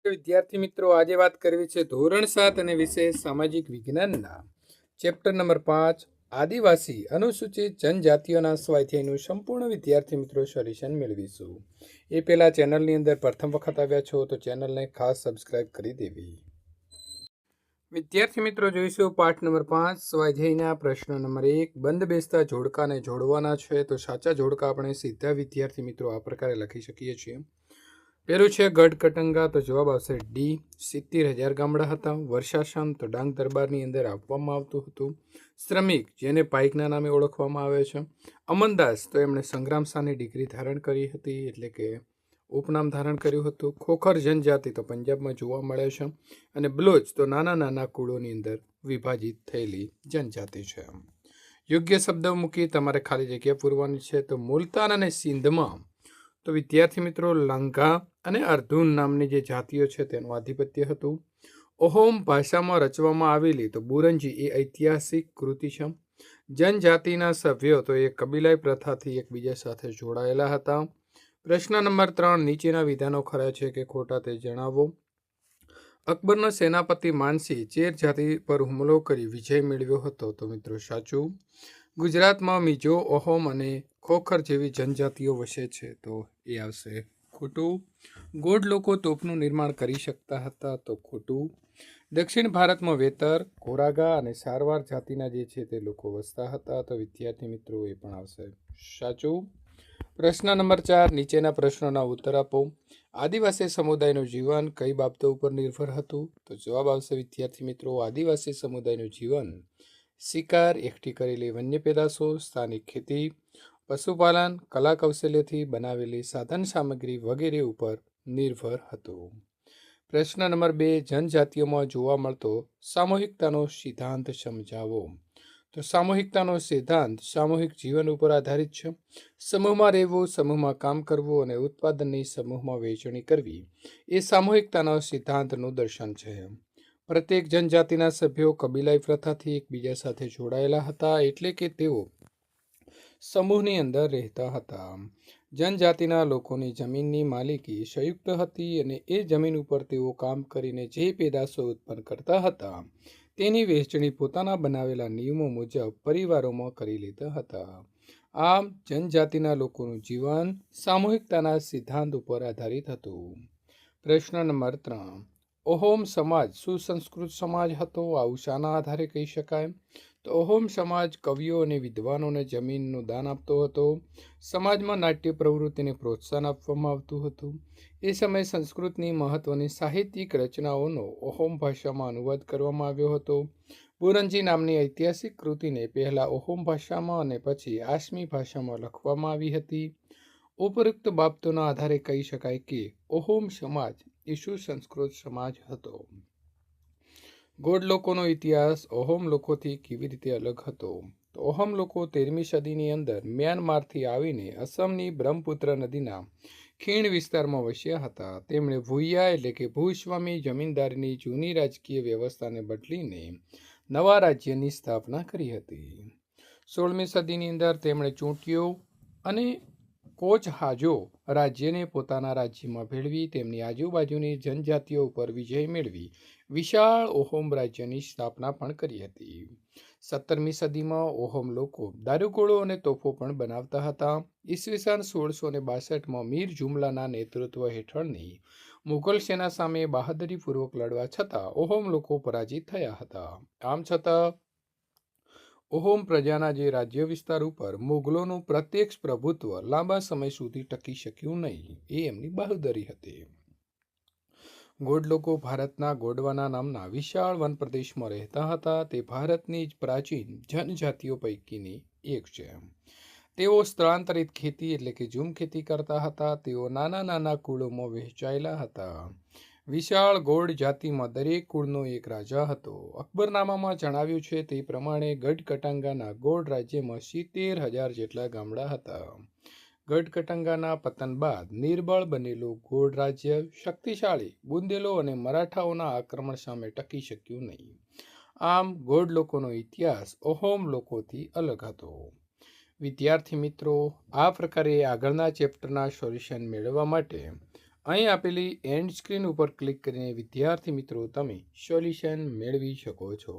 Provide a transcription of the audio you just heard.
વિદ્યાર્થી મિત્રો, આજે વાત કરવી છે ધોરણ 7 અને વિષય સામાજિક વિજ્ઞાનના ચેપ્ટર નંબર 5 આદિવાસી અનુસૂચિત જનજાતિઓના સ્વાધ્યાયનું સંપૂર્ણ વિદ્યાર્થી મિત્રો સોલ્યુશન મેળવીશું. એ પહેલાં ચેનલની અંદર પ્રથમ વખત આવ્યા છો તો ચેનલને ખાસ સબસ્ક્રાઇબ કરી દેવી. વિદ્યાર્થી મિત્રો, જોઈશું પાઠ નંબર 5 સ્વાધ્યાયના પ્રશ્ન નંબર 1. બંધ બેસતા જોડકાને જોડવાના છે તો સાચા જોડકા આપણે સીધા વિદ્યાર્થી મિત્રો આ પ્રકારે લખી શકીએ છીએ. પેલું છે ગઢ કટંગા, તો જવાબ આવશે ડી. 70,000 ગામડા હતા. વર્ષાશ્રમ તો ડાંગ દરબારની અંદર આપવામાં આવતું હતું. શ્રમિક, જેને પાઇકના નામે ઓળખવામાં આવે છે. અમનદાસ, તો એમણે સંગ્રામ શાહની ડિગ્રી ધારણ કરી હતી, એટલે કે ઉપનામ ધારણ કર્યું હતું. ખોખર જનજાતિ તો પંજાબમાં જોવા મળે છે. અને બલોચ તો નાના નાના કુળોની અંદર વિભાજિત થયેલી જનજાતિ છે. યોગ્ય શબ્દ મૂકી તમારે ખાલી જગ્યા પૂરવાની છે. તો મુલતાન અને સિંધમાં તો વિદ્યાર્થી મિત્રો લંઘા અને અર્ધુન નામની જે જાતિઓ છે તેનું આધિપત્ય હતું. ઓહોમ ભાષામાં રચવામાં આવેલી તો બુરંજી એ ઐતિહાસિક કૃતિ છે. જનજાતિના સભ્યો તો એ કબીલાઈ પ્રથાથી એકબીજા સાથે જોડાયેલા હતા. પ્રશ્ન નંબર 3, નીચેના વિધાનો ખરા છે કે ખોટા તે જણાવો. અકબરનો સેનાપતિ માનસિંહ ચેર જાતિ પર હુમલો કરી વિજય મેળવ્યો હતો, તો મિત્રો સાચું. ગુજરાતમાં મિજો, ઓહોમ અને ખોખર જેવી જનજાતિઓ વસે છે, તો એ આવશે ખોટું. ગોંડ લોકો તોપનું નિર્માણ કરી શકતા હતા, તો ખોટું. દક્ષિણ ભારતમાં વેતર, કોરાગા અને સારવાર જાતિના જે છે તે લોકો વસતા હતા, તો વિદ્યાર્થી મિત્રો એ પણ આવશે સાચું. પ્રશ્ન નંબર 4, નીચેના પ્રશ્નોના ઉત્તર આપો. આદિવાસી સમુદાયનું જીવન કઈ બાબતો ઉપર નિર્ભર હતું, તો જવાબ આવશે વિદ્યાર્થી મિત્રો આદિવાસી સમુદાયનું જીવન શિકાર, એકઠી કરેલી વન્ય પેદાશો, સ્થાનિક ખેતી, પશુપાલન, કલા કૌશલ્યથી બનાવેલી સાધન સામગ્રી વગેરે ઉપર નિર્ભર હતું. પ્રશ્ન નંબર 2, જનજાતિઓમાં જોવા મળતો સામૂહિકતાનો સિદ્ધાંત સમજાવો. તો સામૂહિકતાનો સિદ્ધાંત સામૂહિક જીવન ઉપર આધારિત છે. સમૂહમાં રહેવું, સમૂહમાં કામ કરવું અને ઉત્પાદનની સમૂહમાં વહેંચણી કરવી એ સામૂહિકતાના સિદ્ધાંતનું દર્શન છે. પ્રત્યેક જનજાતિના સભ્યો કબીલાઈ પ્રથાથી એકબીજા સાથે જોડાયેલા હતા, એટલે કે તેઓ સમૂહની અંદર રહેતા હતા. જનજાતિના લોકોની જમીનની માલિકી સંયુક્ત હતી અને એ જમીન ઉપર તેઓ કામ કરીને જે પેદાશો ઉત્પન્ન કરતા હતા તેની વહેંચણી પોતાના બનાવેલા નિયમો મુજબ પરિવારોમાં કરી લેતા હતા. આમ જનજાતિના લોકોનું જીવન સામૂહિકતાના સિદ્ધાંત ઉપર આધારિત હતું. પ્રશ્ન નંબર 3, ઓહોમ સમાજ સુસંસ્કૃત સમાજ હતો, આવું શાના આધારે કહી શકાય. તો ઓહોમ સમાજ કવિઓ અને વિદ્વાનોને જમીનનું દાન આપતો હતો. સમાજમાં નાટ્ય પ્રવૃત્તિને પ્રોત્સાહન આપવામાં આવતું હતું. એ સમયે સંસ્કૃતની મહત્વની સાહિત્યિક રચનાઓનો ઓહોમ ભાષામાં અનુવાદ કરવામાં આવ્યો હતો. બુરંજી નામની ઐતિહાસિક કૃતિને પહેલાં ઓહોમ ભાષામાં અને પછી આસમી ભાષામાં લખવામાં આવી હતી. ઉપરોક્ત બાબતોના આધારે કહી શકાય કે ઓહોમ સમાજ એ સુસંસ્કૃત સમાજ હતો. ગોંડ લોકોનો ઇતિહાસ ઓહોમ લોકોથી કેવી રીતે અલગ હતો. તો ઓહોમ લોકો 13મી સદીની અંદર મ્યાનમારથી આવીને અસમની બ્રહ્મપુત્ર નદીના ખીણ વિસ્તારમાં વસ્યા હતા. તેમણે ભૂયા એટલે કે ભૂસ્વામી જમીનદારીની જૂની રાજકીય વ્યવસ્થાને બદલીને નવા રાજ્યની સ્થાપના કરી હતી. 16મી સદીની અંદર તેમણે ચૂંટ્યો અને કોચ હાજો રાજ્યને પોતાના રાજ્યમાં ભેળવી તેમની આજુબાજુની જનજાતિઓ ઉપર વિજય મેળવી વિશાળ ઓહોમ રાજ્યની સ્થાપના પણ કરી હતી. 17મી સદીમાં ઓહોમ લોકો દારૂગોળો અને તોફો પણ બનાવતા હતા. ઈસવીસન 1662માં મીર જુમલાના નેતૃત્વ હેઠળની મુઘલ સેના સામે બહાદુરીપૂર્વક લડવા છતાં ઓહોમ લોકો પરાજિત થયા હતા. આમ છતાં ઓહોમ પ્રજાના જે રાજ્ય વિસ્તાર ઉપર મુઘલોનું પ્રત્યક્ષ પ્રભુત્વ લાંબા સમય સુધી ટકી શક્યું નહીં, એ એમની બહાદુરી હતી. ગોંડ લોકો ભારતના ગોંડવાના નામના વિશાળ વન પ્રદેશમાં રહેતા હતા. તે ભારતની જ પ્રાચીન જનજાતિઓ પૈકીની એક છે. તેઓ સ્થળાંતરિત ખેતી એટલે કે ઝૂમ ખેતી કરતા હતા. તેઓ નાના નાના કુળોમાં વહેંચાયેલા હતા. વિશાળ ગોંડ જાતિમાં દરેક કુળનો એક રાજા હતો. અકબરનામામાં જણાવ્યું છે તે પ્રમાણે ગઢ કટાંગાના ગોંડ રાજ્યમાં 70,000 જેટલા ગામડા હતા. ગઢ કટાંગાના પતન બાદ નિર્બળ બનેલું ગોંડ રાજ્ય શક્તિશાળી બુંદેલો અને મરાઠાઓના આક્રમણ સામે ટકી શક્યું નહીં. આમ ગોંડ લોકોનો ઇતિહાસ ઓહોમ લોકોથી અલગ હતો. વિદ્યાર્થી મિત્રો, આ પ્રકારે આગળના ચેપ્ટરના સોલ્યુશન મેળવવા માટે અહીં આપેલી એન્ડ સ્ક્રીન ઉપર ક્લિક કરીને વિદ્યાર્થી મિત્રો તમે સોલ્યુશન મેળવી શકો છો.